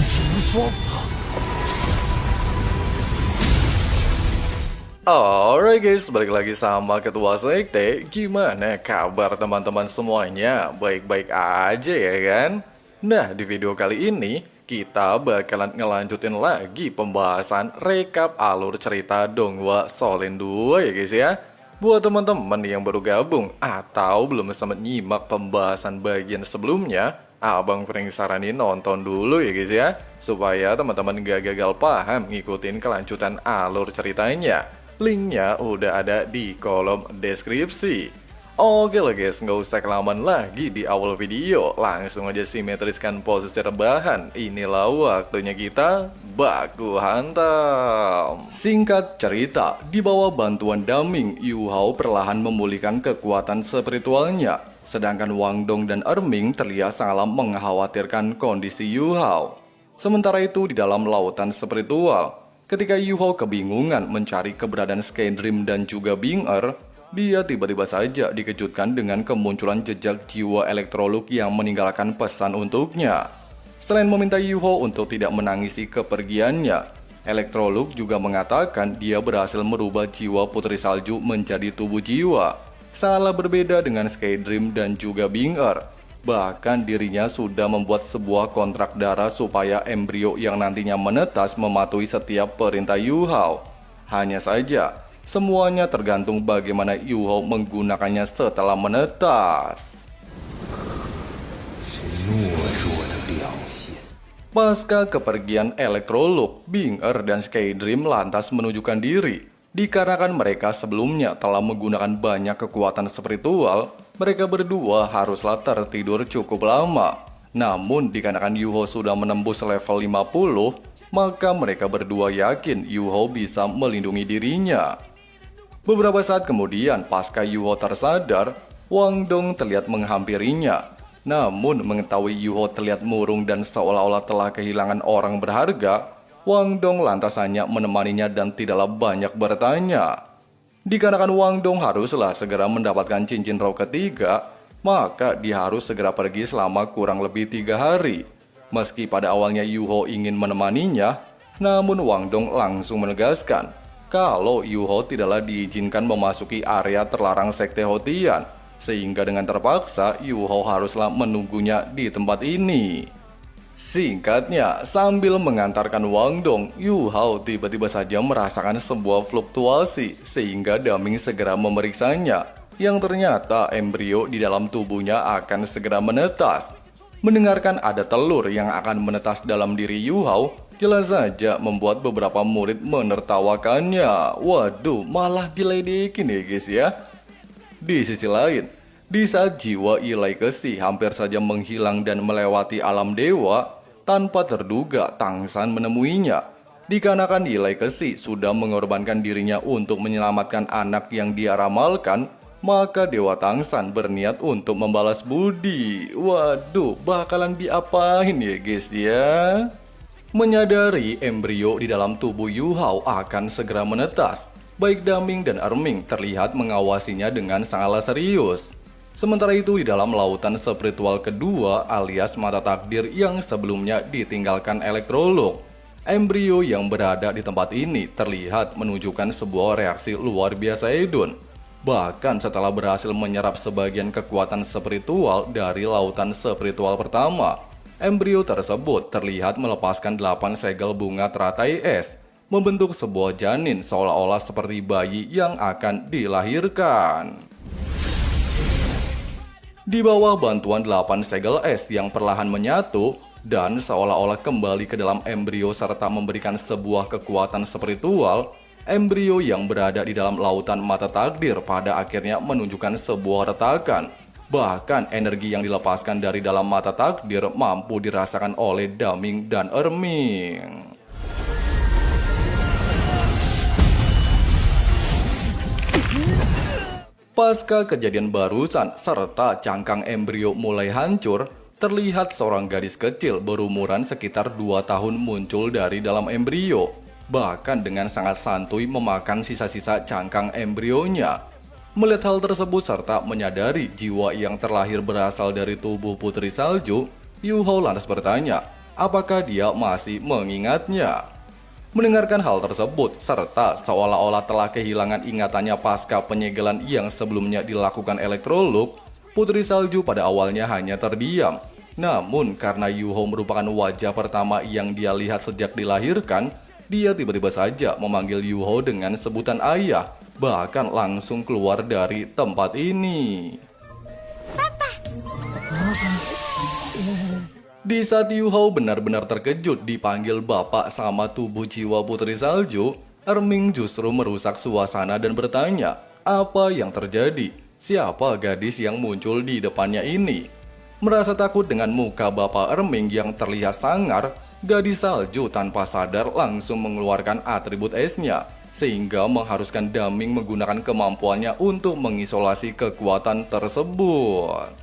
说法。 Alright guys, balik lagi sama Ketua Sekte. Gimana kabar teman-teman semuanya? Baik-baik aja ya kan? Nah, di video kali ini kita bakalan ngelanjutin lagi pembahasan rekap alur cerita Donghua Souls 2 ya guys ya. Buat teman-teman yang baru gabung atau belum sempat nyimak pembahasan bagian sebelumnya, Abang Frank saranin nonton dulu ya guys ya, supaya teman-teman gak gagal paham ngikutin kelanjutan alur ceritanya. Linknya udah ada di kolom deskripsi. Oke lah guys, nggak usah kelamaan lagi di awal video. Langsung aja simetriskan posisi rebahan. Inilah waktunya kita baku hantam. Singkat cerita, di bawah bantuan Daming, Yu Hao perlahan memulihkan kekuatan spiritualnya. Sedangkan Wang Dong dan Erming terlihat sangat mengkhawatirkan kondisi Yu Hao. Sementara itu di dalam lautan spiritual, ketika Yu Hao kebingungan mencari keberadaan Skydream dan juga Bing Er, dia tiba-tiba saja dikejutkan dengan kemunculan jejak jiwa Electrolux yang meninggalkan pesan untuknya. Selain meminta Yu Hao untuk tidak menangisi kepergiannya, Electrolux juga mengatakan dia berhasil merubah jiwa Putri Salju menjadi tubuh jiwa. Salah berbeda dengan Skydream dan juga Bing Er. Bahkan dirinya sudah membuat sebuah kontrak darah supaya embrio yang nantinya menetas mematuhi setiap perintah Yu Hao. Hanya saja, semuanya tergantung bagaimana Yu Hao menggunakannya setelah menetas. Pasca kepergian Electrolux, Bing Er dan Skydream lantas menunjukkan diri. Dikarenakan mereka sebelumnya telah menggunakan banyak kekuatan spiritual, mereka berdua haruslah tertidur cukup lama. Namun dikarenakan Yu Hao sudah menembus level 50, maka mereka berdua yakin Yu Hao bisa melindungi dirinya. Beberapa saat kemudian, pasca Yu Hao tersadar, Wang Dong terlihat menghampirinya. Namun mengetahui Yu Hao terlihat murung dan seolah-olah telah kehilangan orang berharga, Wang Dong lantas hanya menemaninya dan tidaklah banyak bertanya. Dikarenakan Wang Dong haruslah segera mendapatkan cincin roh ketiga, maka dia harus segera pergi selama kurang lebih 3 hari. Meski pada awalnya Yu Hao ingin menemaninya, namun Wang Dong langsung menegaskan kalau Yu Hao tidaklah diizinkan memasuki area terlarang Sekte Hotian, sehingga dengan terpaksa Yu Hao haruslah menunggunya di tempat ini. Singkatnya, sambil mengantarkan Wang Dong, Yu Hao tiba-tiba saja merasakan sebuah fluktuasi sehingga Daming segera memeriksanya, yang ternyata embrio di dalam tubuhnya akan segera menetas. Mendengarkan ada telur yang akan menetas dalam diri Yu Hao, jelas saja membuat beberapa murid menertawakannya. Waduh, malah diledekin ya guys ya. Di sisi lain, di saat jiwa Ilai Kesi hampir saja menghilang dan melewati alam dewa, tanpa terduga Tang San menemuinya. Dikarenakan Ilai Kesi sudah mengorbankan dirinya untuk menyelamatkan anak yang dia ramalkan, maka Dewa Tang San berniat untuk membalas budi. Waduh, bakalan diapain ya guys ya? Menyadari embrio di dalam tubuh Yu Hao akan segera menetas, baik Daming dan Erming terlihat mengawasinya dengan sangatlah serius. Sementara itu di dalam lautan spiritual kedua alias mata takdir yang sebelumnya ditinggalkan Electrolux, embrio yang berada di tempat ini terlihat menunjukkan sebuah reaksi luar biasa hedon. Bahkan setelah berhasil menyerap sebagian kekuatan spiritual dari lautan spiritual pertama, embrio tersebut terlihat melepaskan 8 segel bunga teratai es, membentuk sebuah janin seolah-olah seperti bayi yang akan dilahirkan. Di bawah bantuan 8 segel es yang perlahan menyatu dan seolah-olah kembali ke dalam embrio serta memberikan sebuah kekuatan spiritual, embrio yang berada di dalam lautan mata takdir pada akhirnya menunjukkan sebuah retakan. Bahkan energi yang dilepaskan dari dalam mata takdir mampu dirasakan oleh Daming dan Erming. Pasca kejadian barusan serta cangkang embrio mulai hancur, terlihat seorang gadis kecil berumuran sekitar 2 tahun muncul dari dalam embrio. Bahkan dengan sangat santuy memakan sisa-sisa cangkang embrionya. Melihat hal tersebut serta menyadari jiwa yang terlahir berasal dari tubuh Putri Salju, Yu Hao lantas bertanya, apakah dia masih mengingatnya. Mendengarkan hal tersebut, serta seolah-olah telah kehilangan ingatannya pasca penyegelan yang sebelumnya dilakukan Electrolux, Putri Salju pada awalnya hanya terdiam. Namun karena Yuho merupakan wajah pertama yang dia lihat sejak dilahirkan, dia tiba-tiba saja memanggil Yuho dengan sebutan ayah, bahkan langsung keluar dari tempat ini. Di saat Yuho benar-benar terkejut dipanggil bapak sama tubuh jiwa Putri Salju, Erming justru merusak suasana dan bertanya, apa yang terjadi? Siapa gadis yang muncul di depannya ini? Merasa takut dengan muka bapak Erming yang terlihat sangar, gadis salju tanpa sadar langsung mengeluarkan atribut esnya, sehingga mengharuskan Daming menggunakan kemampuannya untuk mengisolasi kekuatan tersebut.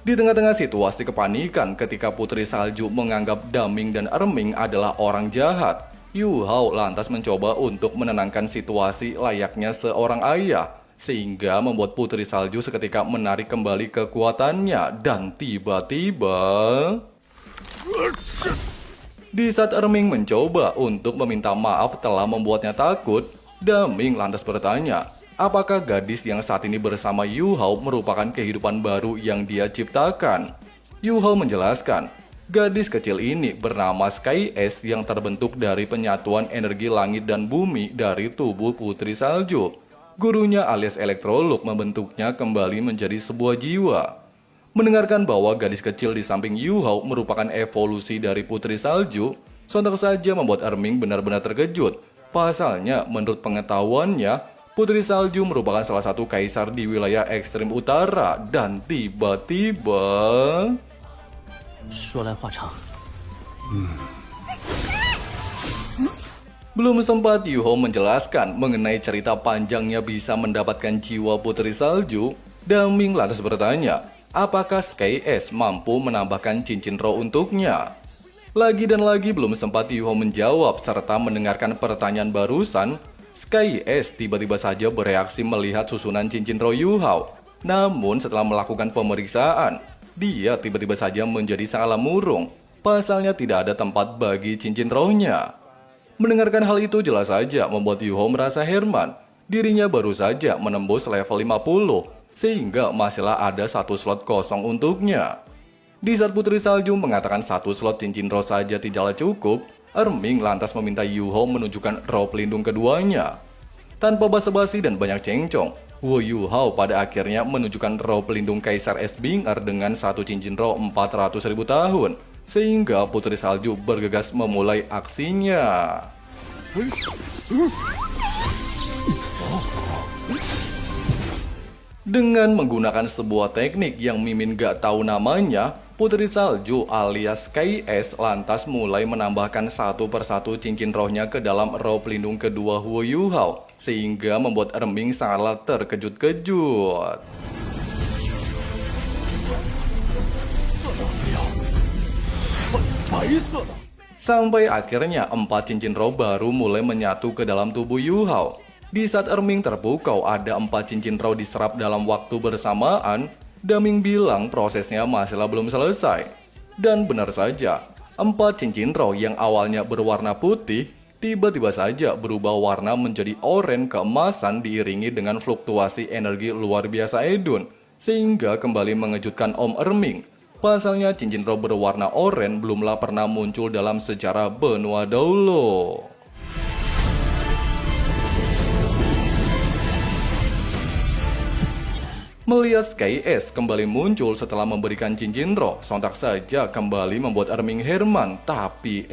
Di tengah-tengah situasi kepanikan ketika Putri Salju menganggap Daming dan Erming adalah orang jahat, Yu Hao lantas mencoba untuk menenangkan situasi layaknya seorang ayah, sehingga membuat Putri Salju seketika menarik kembali kekuatannya dan tiba-tiba... Di saat Erming mencoba untuk meminta maaf telah membuatnya takut, Daming lantas bertanya, apakah gadis yang saat ini bersama Yu Hao merupakan kehidupan baru yang dia ciptakan? Yu Hao menjelaskan, gadis kecil ini bernama Sky S yang terbentuk dari penyatuan energi langit dan bumi dari tubuh Putri Salju. Gurunya alias Electrolux membentuknya kembali menjadi sebuah jiwa. Mendengarkan bahwa gadis kecil di samping Yu Hao merupakan evolusi dari Putri Salju, sontak saja membuat Erming benar-benar terkejut. Pasalnya, menurut pengetahuannya, Putri Salju merupakan salah satu kaisar di wilayah ekstrem utara dan tiba-tiba... Belum sempat Yu Hao menjelaskan mengenai cerita panjangnya bisa mendapatkan jiwa Putri Salju, Daming lantas bertanya, apakah Sky S mampu menambahkan cincin roh untuknya? Lagi dan lagi belum sempat Yu Hao menjawab serta mendengarkan pertanyaan barusan, Sky S tiba-tiba saja bereaksi melihat susunan cincin roh Yu Hao. Namun setelah melakukan pemeriksaan, dia tiba-tiba saja menjadi salah murung. Pasalnya tidak ada tempat bagi cincin rohnya. Mendengarkan hal itu jelas saja membuat Yu Hao merasa heran. Dirinya baru saja menembus level 50, sehingga masihlah ada satu slot kosong untuknya. Di saat Putri Salju mengatakan satu slot cincin roh saja tidaklah cukup, Erming lantas meminta Yu Hao menunjukkan roh pelindung keduanya. Tanpa basa-basi dan banyak cengcong, Yu Hao pada akhirnya menunjukkan roh pelindung Kaisar Es Bing-er dengan satu cincin roh 400.000 tahun, sehingga Putri Salju bergegas memulai aksinya. Dengan menggunakan sebuah teknik yang Mimin gak tahu namanya, Putri Salju alias Sky S lantas mulai menambahkan satu persatu cincin rohnya ke dalam roh pelindung kedua Yu Hao, sehingga membuat Erming sangatlah terkejut-kejut. Sampai akhirnya 4 cincin roh baru mulai menyatu ke dalam tubuh Yu Hao. Di saat Erming terpukau ada 4 cincin roh diserap dalam waktu bersamaan, Daming bilang prosesnya masihlah belum selesai. Dan benar saja, 4 cincin roh yang awalnya berwarna putih, tiba-tiba saja berubah warna menjadi oranye keemasan diiringi dengan fluktuasi energi luar biasa edun, sehingga kembali mengejutkan Om Erming. Pasalnya cincin roh berwarna oranye belumlah pernah muncul dalam sejarah benua dahulu. Melihat Sky S kembali muncul setelah memberikan cincin roh, sontak saja kembali membuat Erming heran. Tapi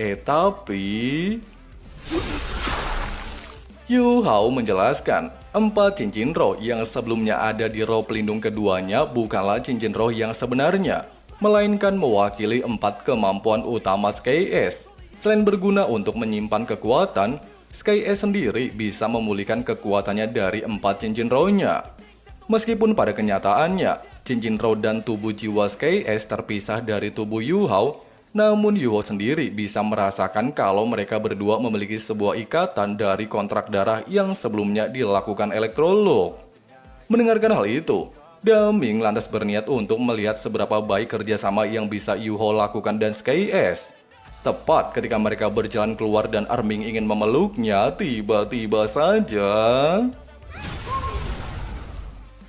Yu Hao menjelaskan, 4 cincin roh yang sebelumnya ada di roh pelindung keduanya bukanlah cincin roh yang sebenarnya, melainkan mewakili 4 kemampuan utama Sky S. Selain berguna untuk menyimpan kekuatan, Sky S sendiri bisa memulihkan kekuatannya dari 4 cincin rohnya. Meskipun pada kenyataannya, cincin roh dan tubuh jiwa Sky S terpisah dari tubuh Yu Hao, Namun Yuho sendiri bisa merasakan kalau mereka berdua memiliki sebuah ikatan dari kontrak darah yang sebelumnya dilakukan Electrolux. Mendengarkan hal itu, Daming lantas berniat untuk melihat seberapa baik kerjasama yang bisa Yuho lakukan dan SKS. Tepat ketika mereka berjalan keluar dan Erming ingin memeluknya, tiba-tiba saja...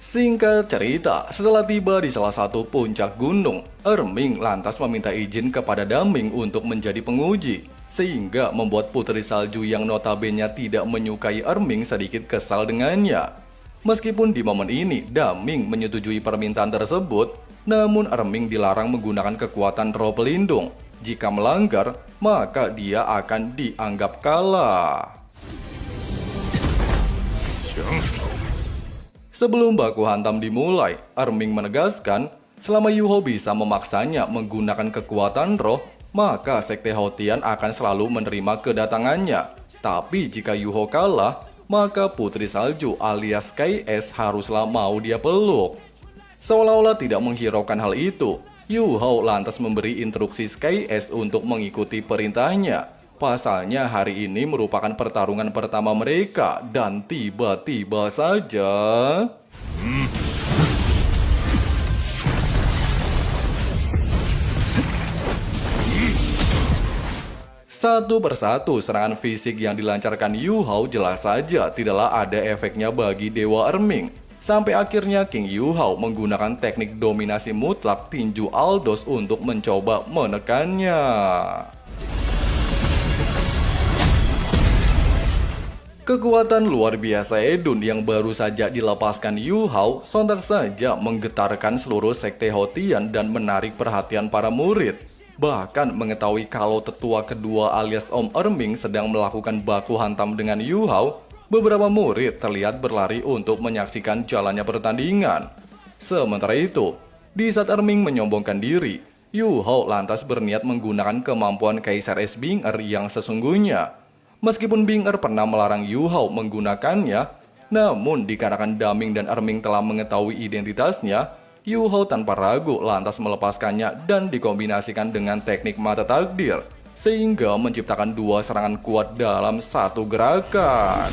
Singkat cerita, setelah tiba di salah satu puncak gunung, Erming lantas meminta izin kepada Daming untuk menjadi penguji, sehingga membuat Putri Salju yang notabene tidak menyukai Erming sedikit kesal dengannya. Meskipun di momen ini Daming menyetujui permintaan tersebut, namun Erming dilarang menggunakan kekuatan roh pelindung. Jika melanggar, maka dia akan dianggap kalah. Sebelum baku hantam dimulai, Erming menegaskan, selama Yuho bisa memaksanya menggunakan kekuatan roh, maka Sekte Houtian akan selalu menerima kedatangannya. Tapi jika Yuho kalah, maka Putri Salju alias KS haruslah mau dia peluk. Seolah-olah tidak menghiraukan hal itu, Yuho lantas memberi instruksi KS untuk mengikuti perintahnya. Pasalnya hari ini merupakan pertarungan pertama mereka dan tiba-tiba saja... Satu persatu serangan fisik yang dilancarkan Yuho jelas saja tidaklah ada efeknya bagi Dewa Erming. Sampai akhirnya King Yuho menggunakan teknik dominasi mutlak tinju Aldos untuk mencoba menekannya. Kekuatan luar biasa Edun yang baru saja dilepaskan Yuho sontak saja menggetarkan seluruh Sekte Houtian dan menarik perhatian para murid. Bahkan mengetahui kalau tetua kedua alias Om Erming sedang melakukan baku hantam dengan Yuho, beberapa murid terlihat berlari untuk menyaksikan jalannya pertandingan. Sementara itu, di saat Erming menyombongkan diri, Yuho lantas berniat menggunakan kemampuan Kaisar Es Bing-er yang sesungguhnya. Meskipun Bing-er pernah melarang Yuho menggunakannya, namun dikarenakan Daming dan Erming telah mengetahui identitasnya, Yuho tanpa ragu lantas melepaskannya dan dikombinasikan dengan teknik mata takdir, sehingga menciptakan dua serangan kuat dalam satu gerakan.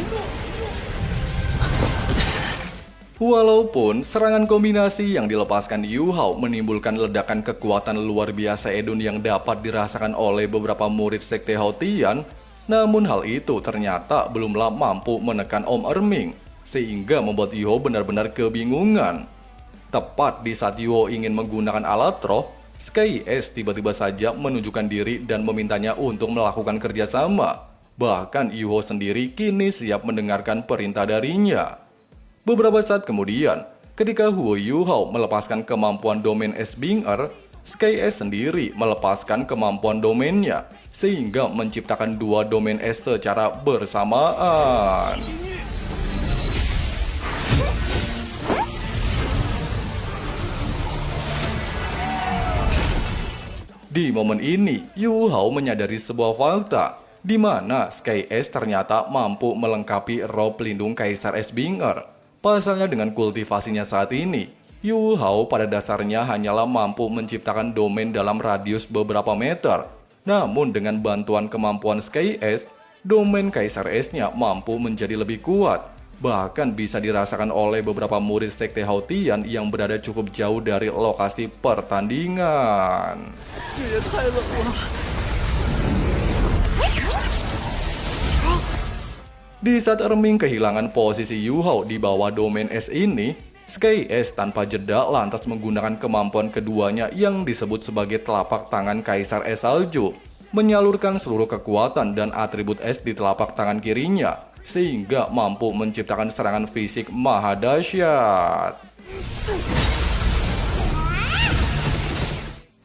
Walaupun serangan kombinasi yang dilepaskan Yuho menimbulkan ledakan kekuatan luar biasa Edun yang dapat dirasakan oleh beberapa murid Sekte Houtian, namun hal itu ternyata belumlah mampu menekan Om Erming, sehingga membuat Yuho benar-benar kebingungan. Tepat di saat Yuho ingin menggunakan alat roh, SKS tiba-tiba saja menunjukkan diri dan memintanya untuk melakukan kerjasama. Bahkan Yuho sendiri kini siap mendengarkan perintah darinya. Beberapa saat kemudian, ketika Huo Yuho melepaskan kemampuan domain Es Bing-er, SKS sendiri melepaskan kemampuan domainnya, sehingga menciptakan dua domain es secara bersamaan. Di momen ini, Yuho menyadari sebuah fakta, di mana SKS ternyata mampu melengkapi roh pelindung Kaisar Es Bing-er. Pasalnya dengan kultivasinya saat ini, Yuho pada dasarnya hanyalah mampu menciptakan domain dalam radius beberapa meter. Namun dengan bantuan kemampuan SKS, domain Kaisar Es-nya mampu menjadi lebih kuat. Bahkan bisa dirasakan oleh beberapa murid Sekte Houtian yang berada cukup jauh dari lokasi pertandingan. Di saat Erming kehilangan posisi Yuho di bawah domain es ini, SKS tanpa jeda lantas menggunakan kemampuan keduanya yang disebut sebagai telapak tangan Kaisar Es Salju, menyalurkan seluruh kekuatan dan atribut es di telapak tangan kirinya, sehingga mampu menciptakan serangan fisik maha dahsyat.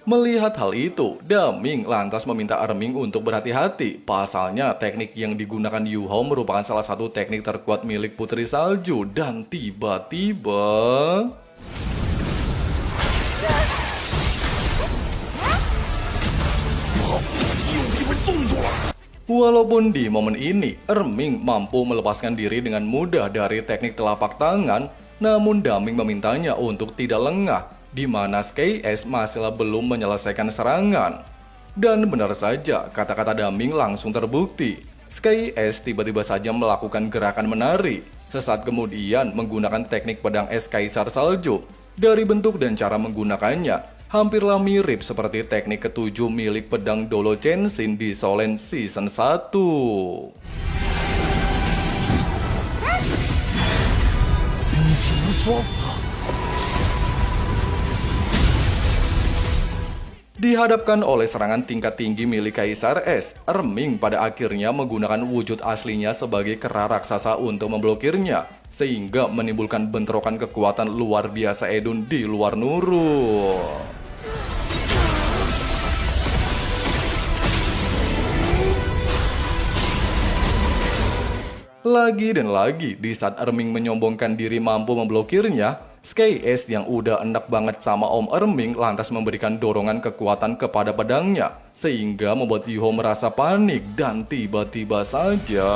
Melihat hal itu, Daming lantas meminta Erming untuk berhati-hati. Pasalnya teknik yang digunakan Yuho merupakan salah satu teknik terkuat milik Putri Salju. Dan tiba-tiba... Walaupun di momen ini, Erming mampu melepaskan diri dengan mudah dari teknik telapak tangan, namun Daming memintanya untuk tidak lengah, di mana SKS masih belum menyelesaikan serangan. Dan benar saja, kata-kata Daming langsung terbukti. Sky S tiba-tiba saja melakukan gerakan menari. Sesaat kemudian menggunakan teknik pedang es Kaisar Salju. Dari bentuk dan cara menggunakannya, hampirlah mirip seperti teknik ketujuh milik pedang Dolo Chenshin di Solen Season 1. Dihadapkan oleh serangan tingkat tinggi milik Kaisar S, Erming pada akhirnya menggunakan wujud aslinya sebagai kera raksasa untuk memblokirnya, sehingga menimbulkan bentrokan kekuatan luar biasa Edun di luar Nurul. Lagi dan lagi, di saat Erming menyombongkan diri mampu memblokirnya, Sky S yang udah enak banget sama Om Erming lantas memberikan dorongan kekuatan kepada pedangnya, sehingga membuat Yuho merasa panik dan tiba-tiba saja...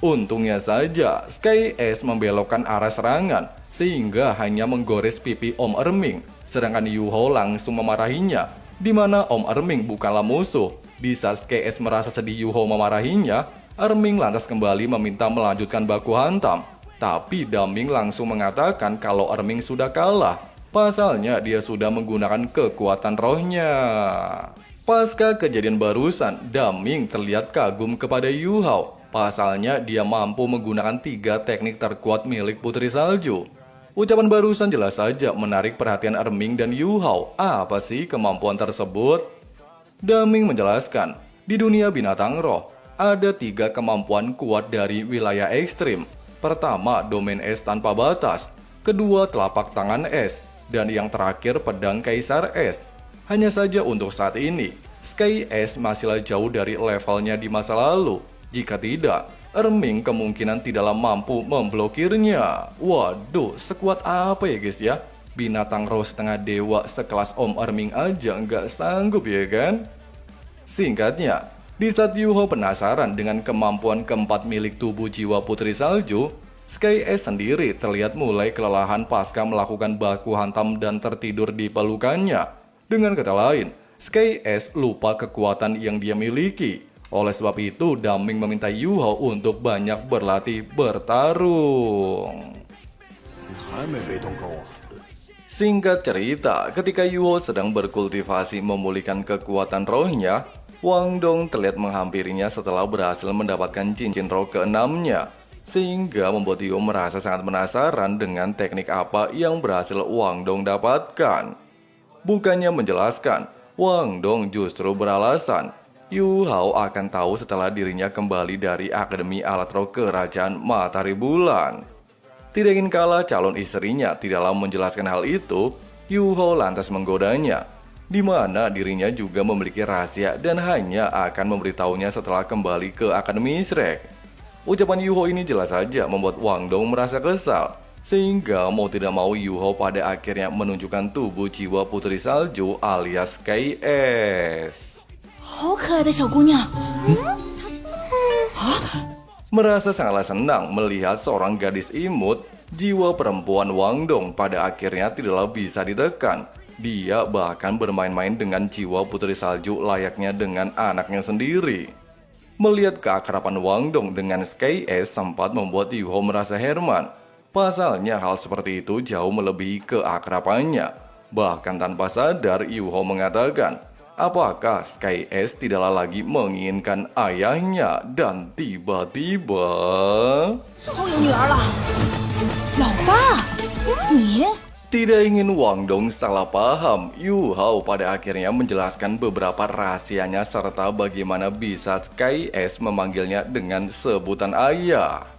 Untungnya saja, Sky S membelokkan arah serangan, sehingga hanya menggores pipi Om Erming, sedangkan Yuho langsung memarahinya, di mana Om Erming bukanlah musuh. Di saat Sky S merasa sedih Yuho memarahinya, Erming lantas kembali meminta melanjutkan baku hantam. Tapi Daming langsung mengatakan kalau Erming sudah kalah, pasalnya dia sudah menggunakan kekuatan rohnya. Pasca kejadian barusan, Daming terlihat kagum kepada Yuho. Pasalnya dia mampu menggunakan 3 teknik terkuat milik Putri Salju. Ucapan barusan jelas saja menarik perhatian Erming dan Yuho. Apa sih kemampuan tersebut? Daming menjelaskan, di dunia binatang roh, ada 3 kemampuan kuat dari wilayah ekstrim. Pertama, domain es tanpa batas. Kedua, telapak tangan es. Dan yang terakhir, pedang Kaisar Es. Hanya saja untuk saat ini, Sky S masihlah jauh dari levelnya di masa lalu. Jika tidak, Erming kemungkinan tidaklah mampu memblokirnya. Waduh, sekuat apa ya guys ya? Binatang roh setengah dewa sekelas Om Erming aja nggak sanggup ya kan? Singkatnya, di saat Yuho penasaran dengan kemampuan keempat milik tubuh jiwa Putri Salju, Sky S sendiri terlihat mulai kelelahan pasca melakukan baku hantam dan tertidur di pelukannya. Dengan kata lain, Sky S lupa kekuatan yang dia miliki. Oleh sebab itu, Daming meminta Yuho untuk banyak berlatih bertarung. Singkat cerita, ketika Yuho sedang berkultivasi memulihkan kekuatan rohnya, Wang Dong terlihat menghampirinya setelah berhasil mendapatkan cincin roh ke-6-nya, sehingga membuat Yuho merasa sangat penasaran dengan teknik apa yang berhasil Wang Dong dapatkan. Bukannya menjelaskan, Wang Dong justru beralasan, Yuho akan tahu setelah dirinya kembali dari Akademi Alat Roh Kerajaan Matahari Bulan. Tidak ingin kalah calon istrinya tidaklah menjelaskan hal itu, Yuho lantas menggodanya, di mana dirinya juga memiliki rahasia dan hanya akan memberitahunya setelah kembali ke Akademi Shrek. Ucapan Yuho ini jelas saja membuat Wang Dong merasa kesal, sehingga mau tidak mau Yuho pada akhirnya menunjukkan tubuh jiwa Putri Salju alias Sky S. Merasa sangatlah senang melihat seorang gadis imut, jiwa perempuan Wang Dong pada akhirnya tidaklah bisa ditekan. Dia bahkan bermain-main dengan jiwa Putri Salju layaknya dengan anaknya sendiri. Melihat keakraban Wang Dong dengan Sky S sempat membuat Yuho merasa heran. Pasalnya hal seperti itu jauh melebihi keakrabannya. Bahkan tanpa sadar Yuho mengatakan, apakah Sky S tidaklah lagi menginginkan ayahnya dan tiba-tiba... Tidak ingin Wang Dong salah paham, Yuho pada akhirnya menjelaskan beberapa rahasianya serta bagaimana bisa Sky S memanggilnya dengan sebutan ayah.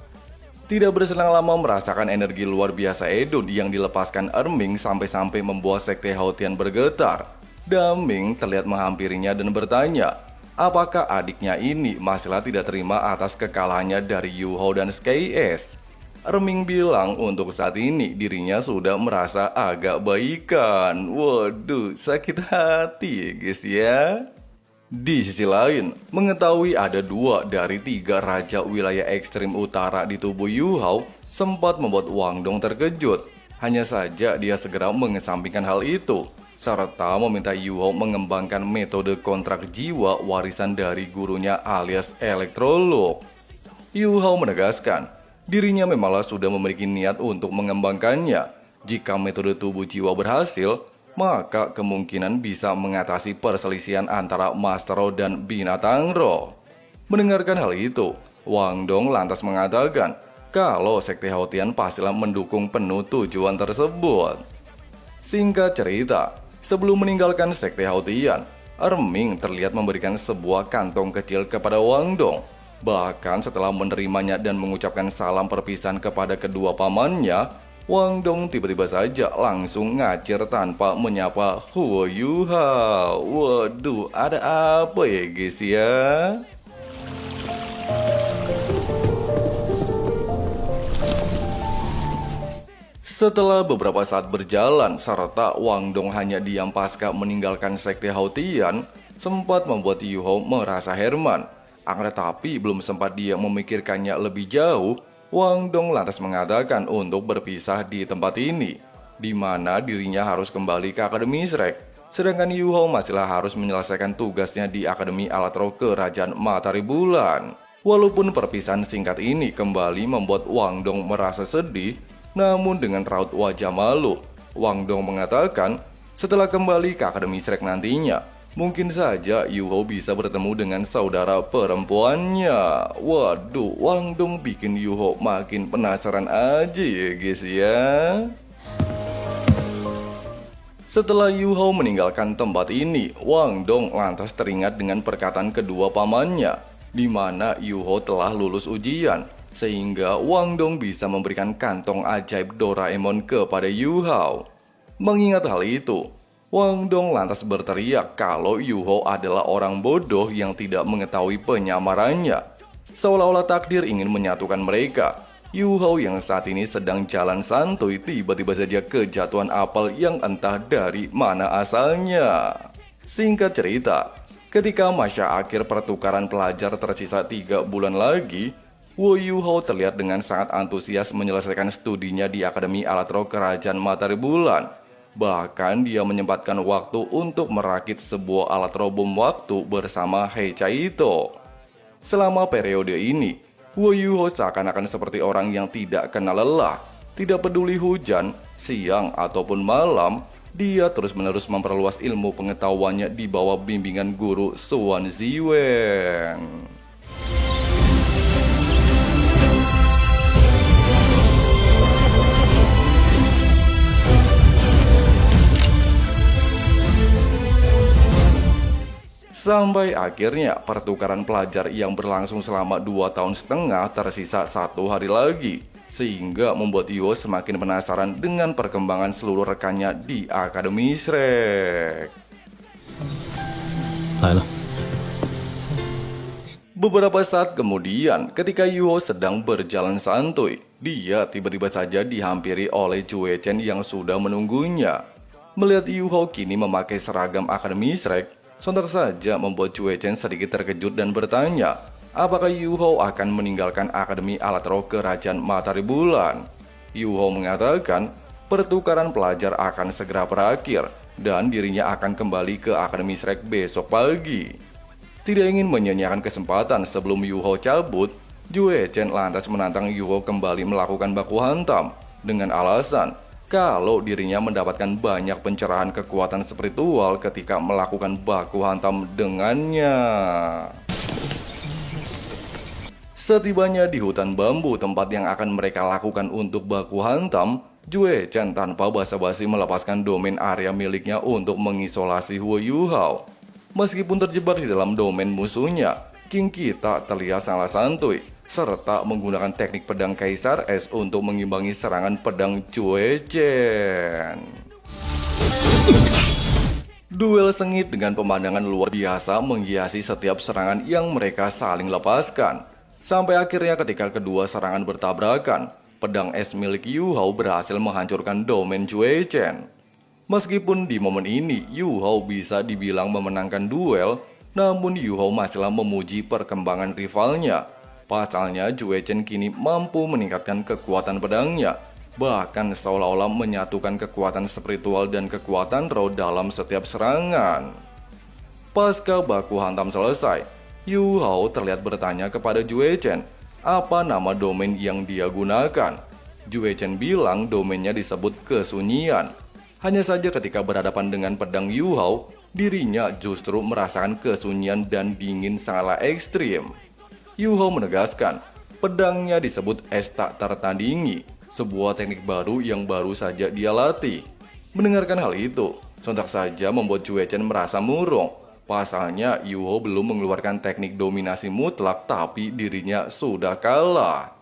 Tidak berselang lama merasakan energi luar biasa Edun yang dilepaskan Erming sampai-sampai membuat sekte Haotian bergetar. Daming terlihat menghampirinya dan bertanya, apakah adiknya ini masihlah tidak terima atas kekalahannya dari Yuho dan Sky S. Erming bilang untuk saat ini dirinya sudah merasa agak baikan. Waduh, sakit hati ya guys ya. Di sisi lain, mengetahui ada 2 dari 3 raja wilayah ekstrim utara di tubuh Yuho, sempat membuat Wang Dong terkejut. Hanya saja dia segera mengesampingkan hal itu, serta meminta Yu Hao mengembangkan metode kontrak jiwa warisan dari gurunya alias Elektrolog. Yu Hao menegaskan, dirinya memanglah sudah memiliki niat untuk mengembangkannya. Jika metode tubuh jiwa berhasil, maka kemungkinan bisa mengatasi perselisihan antara Master Roh dan binatang roh. Mendengarkan hal itu, Wang Dong lantas mengatakan kalau Sekte Haotian pastilah mendukung penuh tujuan tersebut. Singkat cerita, sebelum meninggalkan Sekte Haotian, Erming terlihat memberikan sebuah kantong kecil kepada Wang Dong. Bahkan setelah menerimanya dan mengucapkan salam perpisahan kepada kedua pamannya, Wang Dong tiba-tiba saja langsung ngacir tanpa menyapa Huo Yuhao. Waduh, ada apa ya guys ya? Setelah beberapa saat berjalan, serta Wang Dong hanya diam pasca meninggalkan Sekte Haotian, sempat membuat Yu Hao merasa heran. Akan tetapi belum sempat dia memikirkannya lebih jauh, Wang Dong lantas mengatakan untuk berpisah di tempat ini, di mana dirinya harus kembali ke Akademi Shrek. Sedangkan Yu Hao masihlah harus menyelesaikan tugasnya di Akademi Alat Roh Kerajaan Matahari Bulan. Walaupun perpisahan singkat ini kembali membuat Wang Dong merasa sedih, namun dengan raut wajah malu, Wang Dong mengatakan setelah kembali ke Akademi Shrek nantinya, mungkin saja Yu Hao bisa bertemu dengan saudara perempuannya. Waduh, Wang Dong bikin Yu Hao makin penasaran aja ya guys ya. Setelah Yu Hao meninggalkan tempat ini, Wang Dong lantas teringat dengan perkataan kedua pamannya, di mana Yu Hao telah lulus ujian, sehingga Wang Dong bisa memberikan kantong ajaib Doraemon kepada Yu Hao. Mengingat hal itu, Wang Dong lantas berteriak kalau Yu Hao adalah orang bodoh yang tidak mengetahui penyamarannya. Seolah-olah takdir ingin menyatukan mereka. Yu Hao yang saat ini sedang jalan santuy tiba-tiba saja kejatuhan apel yang entah dari mana asalnya. Singkat cerita, ketika masa akhir pertukaran pelajar tersisa 3 bulan lagi, Wu Yu Hao terlihat dengan sangat antusias menyelesaikan studinya di Akademi Alat Roh Kerajaan Matahari Bulan. Bahkan dia menyempatkan waktu untuk merakit sebuah alat roh bom waktu bersama Hei Chaito. Selama periode ini, Wu Yu Hao seakan-akan seperti orang yang tidak kenal lelah. Tidak peduli hujan, siang ataupun malam, dia terus-menerus memperluas ilmu pengetahuannya di bawah bimbingan guru Suan Ziwen. Sampai akhirnya pertukaran pelajar yang berlangsung selama 2,5 tahun tersisa 1 hari lagi, sehingga membuat Yu Hao semakin penasaran dengan perkembangan seluruh rekannya di Akademi Shrek. Beberapa saat kemudian, ketika Yu Hao sedang berjalan santuy, dia tiba-tiba saja dihampiri oleh Jue Chen yang sudah menunggunya. Melihat Yu Hao kini memakai seragam Akademi Shrek, sontak saja membuat Jue Chen sedikit terkejut dan bertanya, apakah Yu Hao akan meninggalkan Akademi Alat Roh Kerajaan Matahari Bulan? Yu Hao mengatakan pertukaran pelajar akan segera berakhir dan dirinya akan kembali ke Akademi Shrek besok pagi. Tidak ingin menyia-nyiakan kesempatan sebelum Yu Hao cabut, Jue Chen lantas menantang Yu Hao kembali melakukan baku hantam dengan alasan kalau dirinya mendapatkan banyak pencerahan kekuatan spiritual ketika melakukan baku hantam dengannya. Setibanya di hutan bambu tempat yang akan mereka lakukan untuk baku hantam, Jue Chen tanpa basa-basi melepaskan domain area miliknya untuk mengisolasi Wu Yu Hao. Meskipun terjebak di dalam domain musuhnya, King Kita terlihat sangat santuy, serta menggunakan teknik pedang Kaisar Es untuk mengimbangi serangan pedang Jue Chen. Duel sengit dengan pemandangan luar biasa menghiasi setiap serangan yang mereka saling lepaskan. Sampai akhirnya ketika kedua serangan bertabrakan, pedang es milik Yu Hao berhasil menghancurkan domain Jue Chen. Meskipun di momen ini Yu Hao bisa dibilang memenangkan duel, namun Yu Hao masihlah memuji perkembangan rivalnya. Pasalnya, Jue Chen kini mampu meningkatkan kekuatan pedangnya, bahkan seolah-olah menyatukan kekuatan spiritual dan kekuatan roh dalam setiap serangan. Pasca baku hantam selesai, Yu Hao terlihat bertanya kepada Jue Chen apa nama domain yang dia gunakan. Jue Chen bilang domainnya disebut kesunyian. Hanya saja ketika berhadapan dengan pedang Yu Hao, dirinya justru merasakan kesunyian dan dingin sangatlah ekstrim. Yu Hao menegaskan, pedangnya disebut es tak tertandingi, sebuah teknik baru yang baru saja dia latih. Mendengarkan hal itu, sontak saja membuat Jue Chen merasa murung. Pasalnya, Yu Hao belum mengeluarkan teknik dominasi mutlak, tapi dirinya sudah kalah.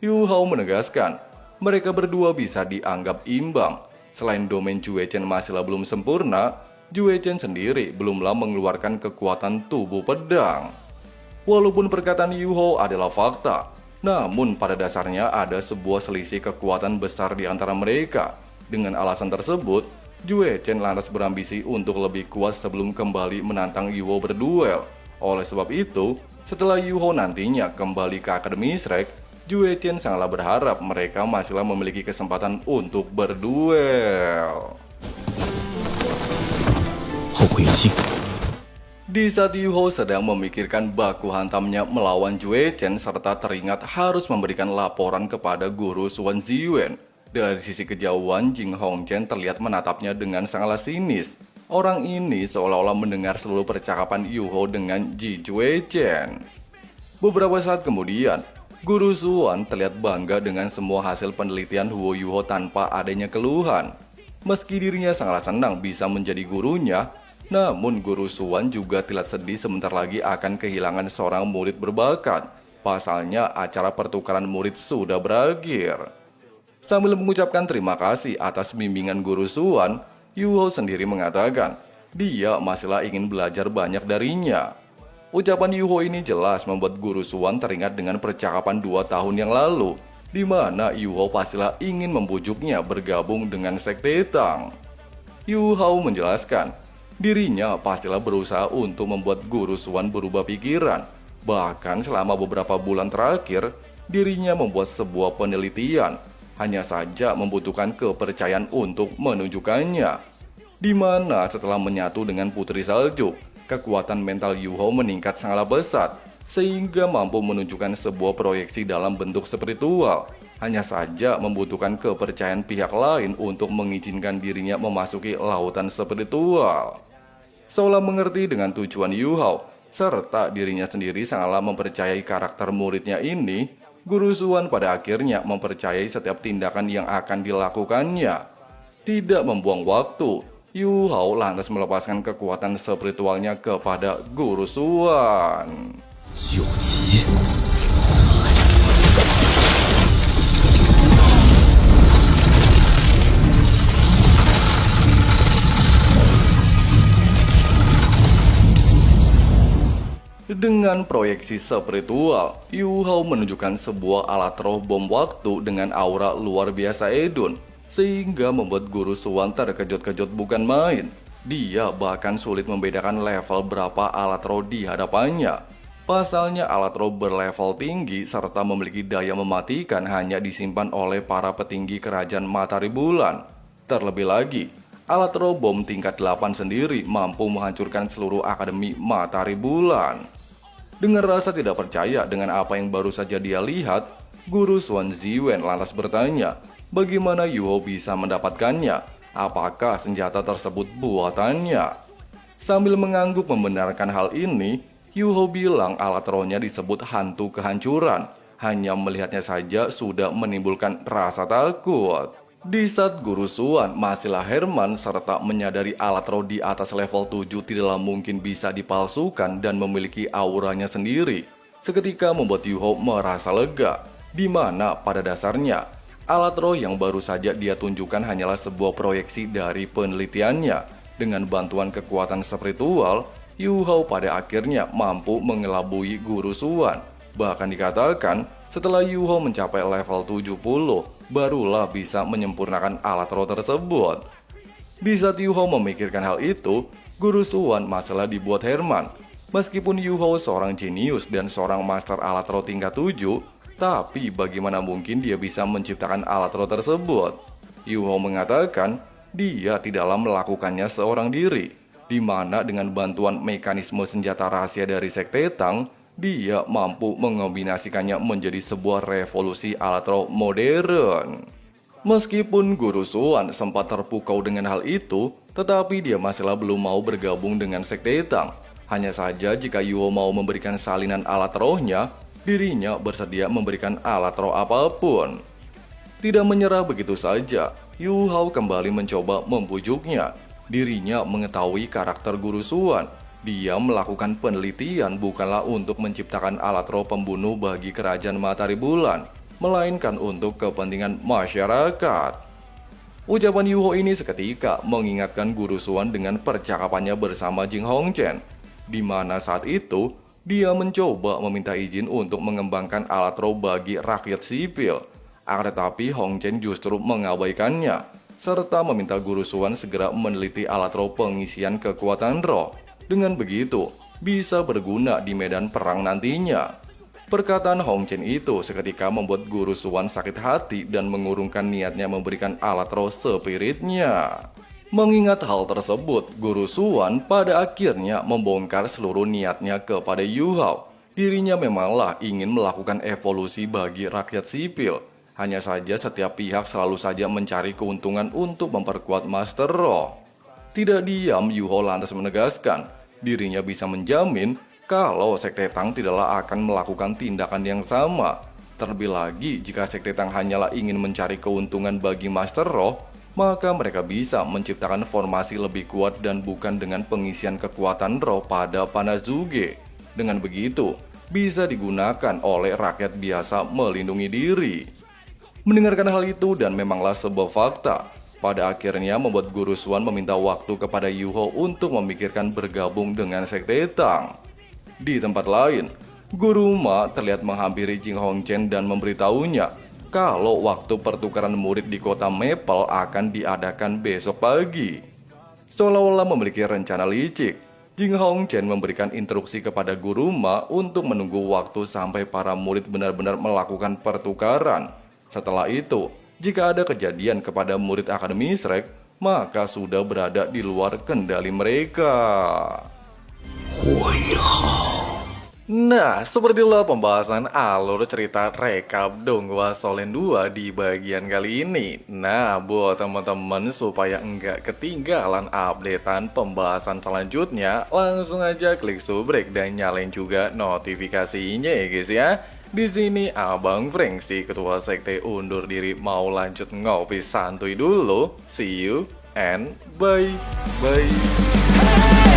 Yu Hao menegaskan, mereka berdua bisa dianggap imbang. Selain domain Jue Chen masihlah belum sempurna, Jue Chen sendiri belumlah mengeluarkan kekuatan tubuh pedang. Walaupun perkataan Yu Hao adalah fakta, namun pada dasarnya ada sebuah selisih kekuatan besar di antara mereka. Dengan alasan tersebut, Jue Chen lantas berambisi untuk lebih kuat sebelum kembali menantang Yu Hao berduel. Oleh sebab itu, setelah Yu Hao nantinya kembali ke Akademi Shrek, Jue Chen sangatlah berharap mereka masihlah memiliki kesempatan untuk berduel. Di saat Yu Hao sedang memikirkan baku hantamnya melawan Jue Chen serta teringat harus memberikan laporan kepada guru Suan Ziwen, dari sisi kejauhan Jing Hongchen terlihat menatapnya dengan sangatlah sinis. Orang ini seolah-olah mendengar seluruh percakapan Yu Hao dengan Ji Jue Chen. Beberapa saat kemudian, Guru Suan terlihat bangga dengan semua hasil penelitian Huo Yu Hao tanpa adanya keluhan. Meski dirinya sangatlah senang bisa menjadi gurunya, namun Guru Suan juga terlihat sedih sebentar lagi akan kehilangan seorang murid berbakat. Pasalnya acara pertukaran murid sudah berakhir. Sambil mengucapkan terima kasih atas bimbingan Guru Suan, Yu Hao sendiri mengatakan dia masihlah ingin belajar banyak darinya. Ucapan Yu Hao ini jelas membuat Guru Suan teringat dengan percakapan 2 tahun yang lalu, di mana Yu Hao pastilah ingin membujuknya bergabung dengan Sekte Tang. Yu Hao menjelaskan, dirinya pastilah berusaha untuk membuat Guru Suan berubah pikiran. Bahkan selama beberapa bulan terakhir, dirinya membuat sebuah penelitian. Hanya saja membutuhkan kepercayaan untuk menunjukkannya. Di mana setelah menyatu dengan Putri Salju, kekuatan mental Yu Hao meningkat sangatlah pesat, sehingga mampu menunjukkan sebuah proyeksi dalam bentuk spiritual. Hanya saja membutuhkan kepercayaan pihak lain untuk mengizinkan dirinya memasuki lautan spiritual. Seolah mengerti dengan tujuan Yu Hao, serta dirinya sendiri sangatlah mempercayai karakter muridnya ini, Guru Suan pada akhirnya mempercayai setiap tindakan yang akan dilakukannya. Tidak membuang waktu, Yu Hao lantas melepaskan kekuatan spiritualnya kepada Guru Suan. Dengan proyeksi spiritual, Yu Hao menunjukkan sebuah alat roh bom waktu dengan aura luar biasa edun, sehingga membuat Guru Suan terkejut-kejut bukan main. Dia bahkan sulit membedakan level berapa alat roh di hadapannya. Pasalnya alat roh berlevel tinggi serta memiliki daya mematikan hanya disimpan oleh para petinggi kerajaan Matahari Bulan. Terlebih lagi, alat roh bom tingkat 8 sendiri mampu menghancurkan seluruh Akademi Matahari Bulan. Dengan rasa tidak percaya dengan apa yang baru saja dia lihat, Guru Suan Ziwen lantas bertanya, bagaimana Yu Hao bisa mendapatkannya? Apakah senjata tersebut buatannya? Sambil mengangguk membenarkan hal ini, Yu Hao bilang alat rohnya disebut hantu kehancuran. Hanya melihatnya saja sudah menimbulkan rasa takut. Di saat Guru Suan masihlah Herman serta menyadari alat roh di atas level 7 tidaklah mungkin bisa dipalsukan dan memiliki auranya sendiri, seketika membuat Yu Hao merasa lega, di mana pada dasarnya alat roh yang baru saja dia tunjukkan hanyalah sebuah proyeksi dari penelitiannya. Dengan bantuan kekuatan spiritual, Yu Hao pada akhirnya mampu mengelabui Guru Suan. Bahkan dikatakan setelah Yu Hao mencapai level 70, barulah bisa menyempurnakan alat roh tersebut. Di saat Yu Hao memikirkan hal itu, Guru Suan masalah dibuat Herman. Meskipun Yuho seorang jenius dan seorang master alat roh tingkat 7, tapi bagaimana mungkin dia bisa menciptakan alat roh tersebut? Yuho mengatakan dia tidaklah melakukannya seorang diri, di mana dengan bantuan mekanisme senjata rahasia dari Sekte Tang, dia mampu mengombinasikannya menjadi sebuah revolusi alat roh modern. Meskipun Guru Suan sempat terpukau dengan hal itu, tetapi dia masihlah belum mau bergabung dengan Sekte Tang. Hanya saja jika Yuho mau memberikan salinan alat rohnya, dirinya bersedia memberikan alat roh apapun. Tidak menyerah begitu saja, Yuho kembali mencoba membujuknya. Dirinya mengetahui karakter Guru Suan. Dia melakukan penelitian bukanlah untuk menciptakan alat roh pembunuh bagi kerajaan Matahari Bulan, melainkan untuk kepentingan masyarakat. Ucapan Yuho ini seketika mengingatkan Guru Suan dengan percakapannya bersama Jing Hongchen, di mana saat itu dia mencoba meminta izin untuk mengembangkan alat roh bagi rakyat sipil. Akan tetapi Hongchen justru mengabaikannya, serta meminta Guru Suan segera meneliti alat roh pengisian kekuatan roh. Dengan begitu, bisa berguna di medan perang nantinya. Perkataan Hongchen itu seketika membuat Guru Suan sakit hati dan mengurungkan niatnya memberikan alat roh spiritnya. Mengingat hal tersebut, Guru Suan pada akhirnya membongkar seluruh niatnya kepada Yuho. Dirinya memanglah ingin melakukan evolusi bagi rakyat sipil. Hanya saja setiap pihak selalu saja mencari keuntungan untuk memperkuat Master Roh. Tidak diam, Yuho lantas menegaskan, dirinya bisa menjamin kalau Sekte Tang tidaklah akan melakukan tindakan yang sama. Terlebih lagi jika Sekte Tang hanyalah ingin mencari keuntungan bagi Master Roh, maka mereka bisa menciptakan formasi lebih kuat dan bukan dengan pengisian kekuatan roh pada Panazuge. Dengan begitu, bisa digunakan oleh rakyat biasa melindungi diri. Mendengarkan hal itu dan memanglah sebuah fakta, pada akhirnya membuat Guru Suan meminta waktu kepada Yuho untuk memikirkan bergabung dengan Sekte Tang. Di tempat lain, Guru Ma terlihat menghampiri Jing Hongchen dan memberitahunya kalau waktu pertukaran murid di kota Maple akan diadakan besok pagi. Seolah-olah memiliki rencana licik, Jing Hongchen memberikan instruksi kepada Guru Ma untuk menunggu waktu sampai para murid benar-benar melakukan pertukaran. Setelah itu, jika ada kejadian kepada murid Akademi Shrek, maka sudah berada di luar kendali mereka. Nah, sepertilah pembahasan alur cerita rekap Donghua Shonen 2 di bagian kali ini. Nah, buat teman-teman supaya enggak ketinggalan updatean pembahasan selanjutnya, langsung aja klik subrek dan nyalain juga notifikasinya ya guys ya. Di sini Abang Frank si Ketua Sekte undur diri mau lanjut ngopi santuy dulu. See you and bye-bye.